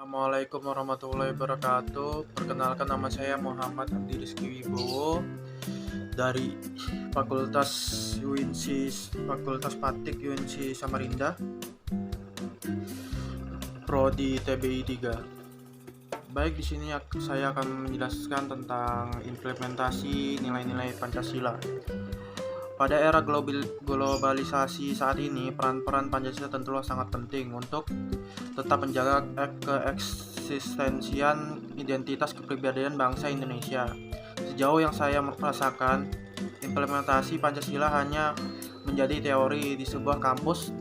Assalamualaikum warahmatullahi wabarakatuh. Perkenalkan, nama saya Muhammad Abdi Rizky Wibowo dari Fakultas UINSI, Fakultas Patik UINSI Samarinda, Prodi TBI 3. Baik, di sini saya akan menjelaskan tentang implementasi nilai-nilai Pancasila. Pada era globalisasi saat ini, peran-peran Pancasila tentulah sangat penting untuk tetap menjaga keeksistensian identitas kepribadian bangsa Indonesia. Sejauh yang saya merasakan, implementasi Pancasila hanya menjadi teori di sebuah kampus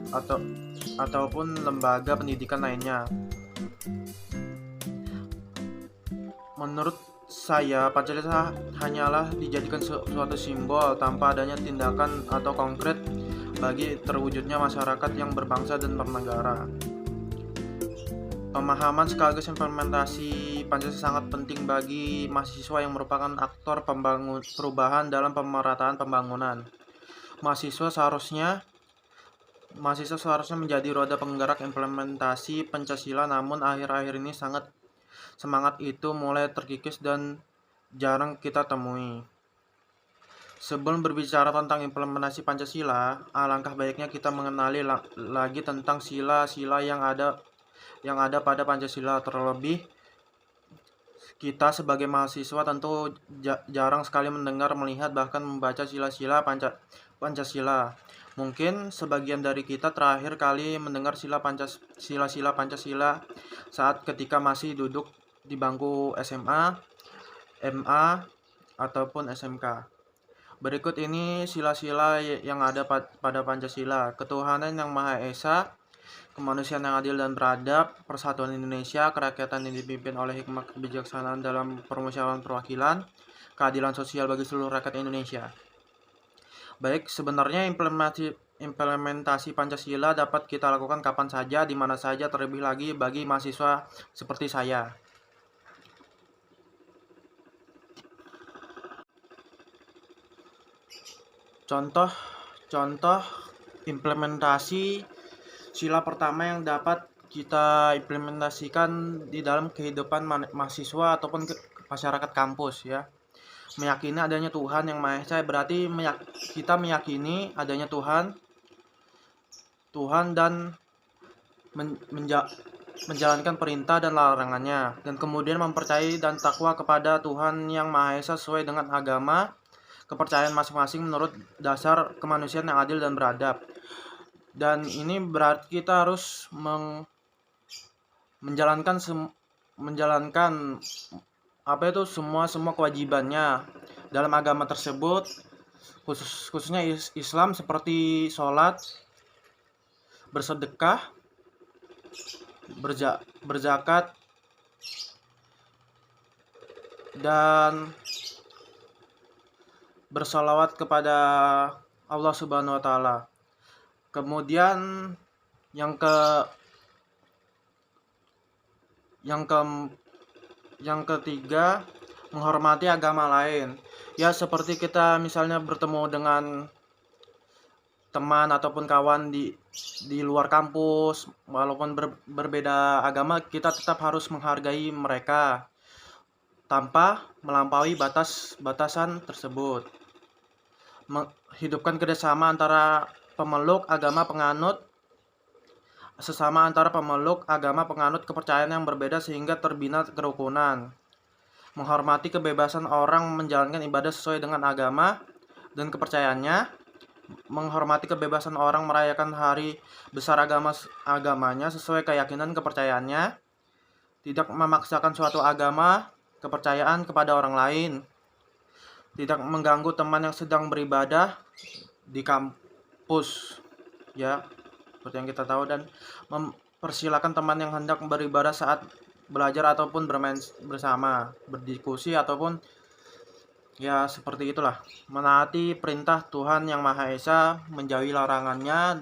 ataupun lembaga pendidikan lainnya. Menurut saya, Pancasila hanyalah dijadikan suatu simbol tanpa adanya tindakan atau konkret bagi terwujudnya masyarakat yang berbangsa dan bernegara. Pemahaman sekaligus implementasi Pancasila sangat penting bagi mahasiswa yang merupakan aktor perubahan dalam pemerataan pembangunan. Mahasiswa seharusnya menjadi roda penggerak implementasi Pancasila, namun akhir-akhir ini semangat itu mulai terkikis dan jarang kita temui. Sebelum berbicara tentang implementasi Pancasila, alangkah baiknya kita mengenali lagi tentang sila-sila yang ada pada Pancasila. Terlebih, kita sebagai mahasiswa tentu jarang sekali mendengar, melihat, bahkan membaca sila-sila Pancasila. Mungkin sebagian dari kita terakhir kali mendengar sila-sila Pancasila saat ketika masih duduk di bangku SMA, MA, ataupun SMK. Berikut ini sila-sila yang ada pada Pancasila: ketuhanan yang Maha Esa, kemanusiaan yang adil dan beradab, persatuan Indonesia, kerakyatan yang dipimpin oleh hikmah kebijaksanaan dalam permusyawaratan perwakilan, keadilan sosial bagi seluruh rakyat Indonesia. Baik, sebenarnya implementasi Pancasila dapat kita lakukan kapan saja, di mana saja, terlebih lagi bagi mahasiswa seperti saya. Contoh implementasi sila pertama yang dapat kita implementasikan di dalam kehidupan mahasiswa ataupun masyarakat kampus, ya. Meyakini adanya Tuhan yang Maha Esa, berarti kita meyakini adanya Tuhan dan menjalankan perintah dan larangannya, dan kemudian mempercayai dan takwa kepada Tuhan yang Maha Esa sesuai dengan agama kepercayaan masing-masing menurut dasar kemanusiaan yang adil dan beradab. Dan ini berarti kita harus menjalankan semua kewajibannya dalam agama tersebut, khususnya Islam, seperti sholat, bersedekah, berzakat, dan bersalawat kepada Allah Subhanahu wa Ta'ala. Kemudian yang ketiga, menghormati agama lain. Ya, seperti kita misalnya bertemu dengan teman ataupun kawan di luar kampus, walaupun berbeda agama, kita tetap harus menghargai mereka tanpa melampaui batasan tersebut. Hidupkan kerjasama antara antara pemeluk agama penganut kepercayaan yang berbeda sehingga terbina kerukunan. Menghormati kebebasan orang menjalankan ibadah sesuai dengan agama dan kepercayaannya. Menghormati kebebasan orang merayakan hari besar agamanya sesuai keyakinan kepercayaannya. Tidak memaksakan suatu agama kepercayaan kepada orang lain. Tidak mengganggu teman yang sedang beribadah di kampus, ya, seperti yang kita tahu, dan mempersilahkan teman yang hendak beribadah saat belajar ataupun bermain bersama, berdiskusi, ataupun ya seperti itulah. Menaati perintah Tuhan yang Maha Esa, menjauhi larangannya,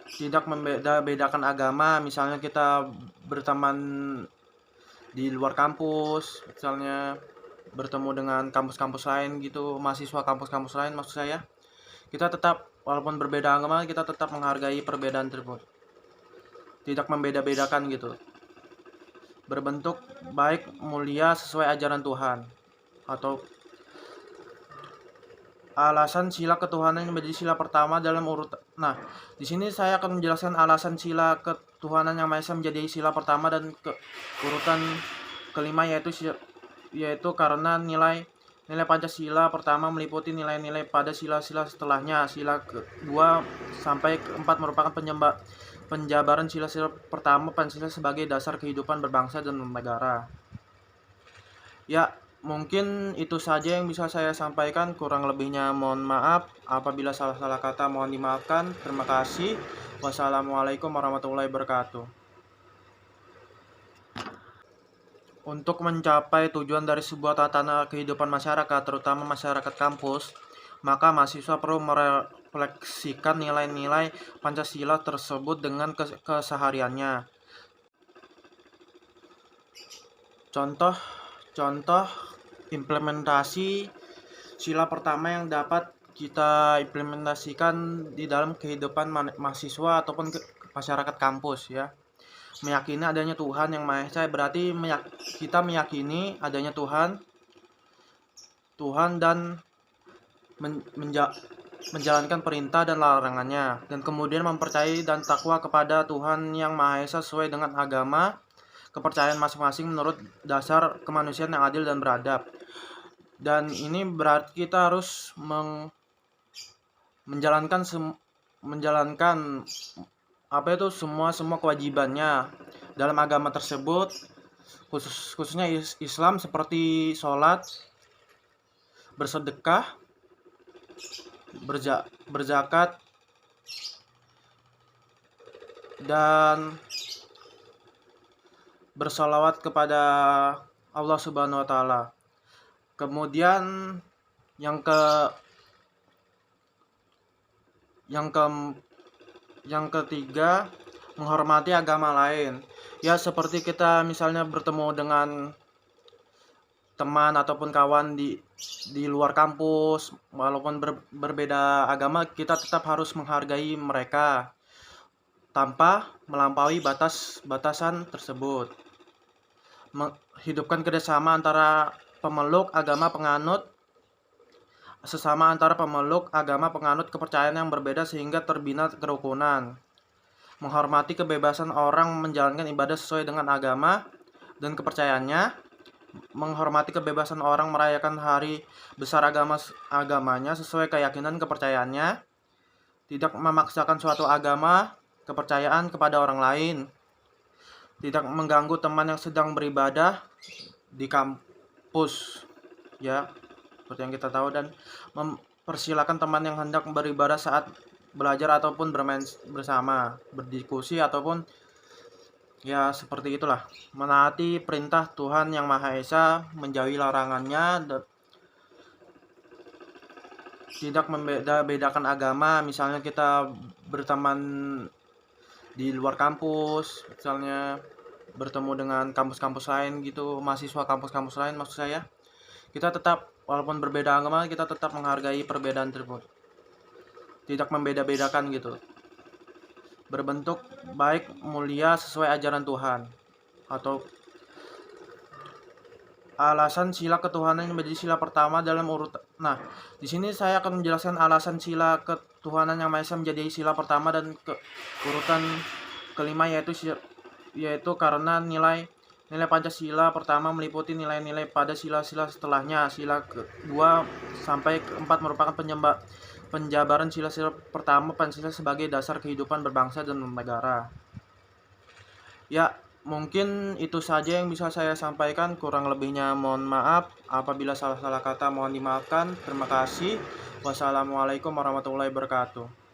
tidak membeda-bedakan agama. Misalnya kita berteman di luar kampus, misalnya bertemu dengan kampus-kampus lain gitu, mahasiswa kampus-kampus lain maksud saya, kita tetap, walaupun berbeda agama, kita tetap menghargai perbedaan tersebut. tidak membeda-bedakan gitu, berbentuk baik mulia sesuai ajaran Tuhan. Atau alasan sila ketuhanan yang menjadi sila pertama dalam urutan. Nah, di sini saya akan menjelaskan alasan sila ketuhanan yang Maha Esa menjadi sila pertama dan urutan kelima, yaitu karena nilai Pancasila pertama meliputi nilai-nilai pada sila-sila setelahnya. Sila kedua sampai keempat merupakan penjabaran sila-sila pertama Pancasila sebagai dasar kehidupan berbangsa dan bernegara. Ya, mungkin itu saja yang bisa saya sampaikan. Kurang lebihnya mohon maaf. Apabila salah-salah kata mohon dimaafkan. Terima kasih. Wassalamualaikum warahmatullahi wabarakatuh. Untuk mencapai tujuan dari sebuah tatanan kehidupan masyarakat, terutama masyarakat kampus, maka mahasiswa perlu merefleksikan nilai-nilai Pancasila tersebut dengan kesehariannya. Contoh implementasi sila pertama yang dapat kita implementasikan di dalam kehidupan mahasiswa ataupun masyarakat kampus, ya. Meyakini adanya Tuhan yang Maha Esa, berarti kita meyakini adanya Tuhan dan menjalankan perintah dan larangannya, dan kemudian mempercayai dan takwa kepada Tuhan yang Maha Esa sesuai dengan agama kepercayaan masing-masing menurut dasar kemanusiaan yang adil dan beradab. Dan ini berarti kita harus menjalankan semua kewajibannya dalam agama tersebut, khususnya Islam, seperti sholat, bersedekah, berzakat, dan bersalawat kepada Allah Subhanahu wa Ta'ala. Kemudian yang ketiga, menghormati agama lain. Ya, seperti kita misalnya bertemu dengan teman ataupun kawan di luar kampus, walaupun berbeda agama, kita tetap harus menghargai mereka tanpa melampaui batasan tersebut. Menghidupkan kerjasama antara pemeluk agama penganut kepercayaan yang berbeda sehingga terbina kerukunan. Menghormati kebebasan orang menjalankan ibadah sesuai dengan agama dan kepercayaannya. Menghormati kebebasan orang merayakan hari besar agamanya sesuai keyakinan kepercayaannya. Tidak memaksakan suatu agama kepercayaan kepada orang lain. Tidak mengganggu teman yang sedang beribadah di kampus, ya, seperti yang kita tahu, dan mempersilakan teman yang hendak beribadah saat belajar ataupun bermain bersama, berdiskusi ataupun ya seperti itulah. Menaati perintah Tuhan yang Maha Esa, menjauhi larangannya, tidak membeda-bedakan agama. Misalnya kita berteman di luar kampus, misalnya bertemu dengan kampus-kampus lain gitu, mahasiswa kampus-kampus lain maksud saya, kita tetap, walaupun berbeda agama, kita tetap menghargai perbedaan tersebut, tidak membeda-bedakan gitu, berbentuk baik mulia sesuai ajaran Tuhan. Atau alasan sila ketuhanan yang menjadi sila pertama dalam urutan. Nah, di sini saya akan menjelaskan alasan sila ketuhanan yang Maha Esa menjadi sila pertama dan urutan kelima, yaitu karena nilai Pancasila pertama meliputi nilai-nilai pada sila-sila setelahnya. Sila kedua sampai keempat merupakan penjabaran sila-sila pertama Pancasila sebagai dasar kehidupan berbangsa dan bernegara. Ya, mungkin itu saja yang bisa saya sampaikan. Kurang lebihnya mohon maaf. Apabila salah-salah kata mohon dimaafkan. Terima kasih. Wassalamualaikum warahmatullahi wabarakatuh.